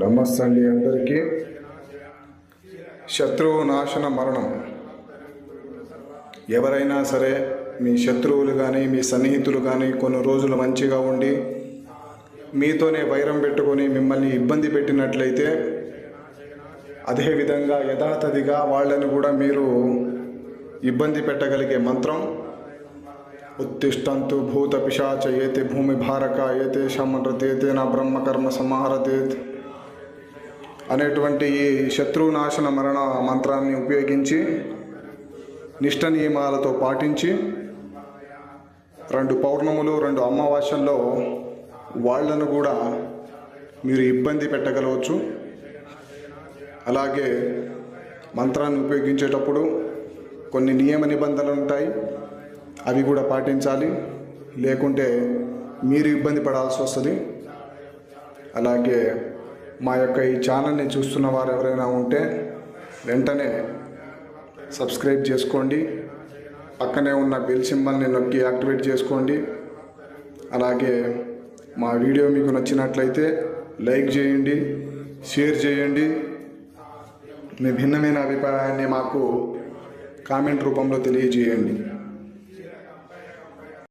నమస్తే అండి అందరికీ. శత్రువు నాశన మరణం. ఎవరైనా సరే మీ శత్రువులు కానీ మీ సన్నిహితులు కానీ కొన్ని రోజులు మంచిగా ఉండి మీతోనే వైరం పెట్టుకొని మిమ్మల్ని ఇబ్బంది పెట్టినట్లయితే అదేవిధంగా యథాతథిగా వాళ్ళని కూడా మీరు ఇబ్బంది పెట్టగలిగే మంత్రం ఉత్తిష్టంతు భూత పిశాచ ఏతే భూమి భారక ఏతే శమరతేతే నా బ్రహ్మకర్మ సమాహరతేత్ అనేటువంటి ఈ శత్రునాశన మరణ మంత్రాన్ని ఉపయోగించి నిష్ట నియమాలతో పాటించి 2 పౌర్ణములు 2 అమావాస్యల్లో వాళ్లను కూడా మీరు ఇబ్బంది పెట్టగలవచ్చు. అలాగే మంత్రాన్ని ఉపయోగించేటప్పుడు కొన్ని నియమ నిబంధనలు ఉంటాయి, అవి కూడా పాటించాలి, లేకుంటే మీరు ఇబ్బంది పడాల్సి వస్తుంది. అలాగే మా యొక్క ఈ ఛానల్ని చూస్తున్న వారు ఎవరైనా ఉంటే వెంటనే సబ్స్క్రైబ్ చేసుకోండి, పక్కనే ఉన్న బెల్ సింబల్ని నొక్కి యాక్టివేట్ చేసుకోండి. అలాగే మా వీడియో మీకు నచ్చినట్లయితే లైక్ చేయండి, షేర్ చేయండి. మీ భిన్నమైన అభిప్రాయాన్ని మాకు కామెంట్ రూపంలో తెలియజేయండి.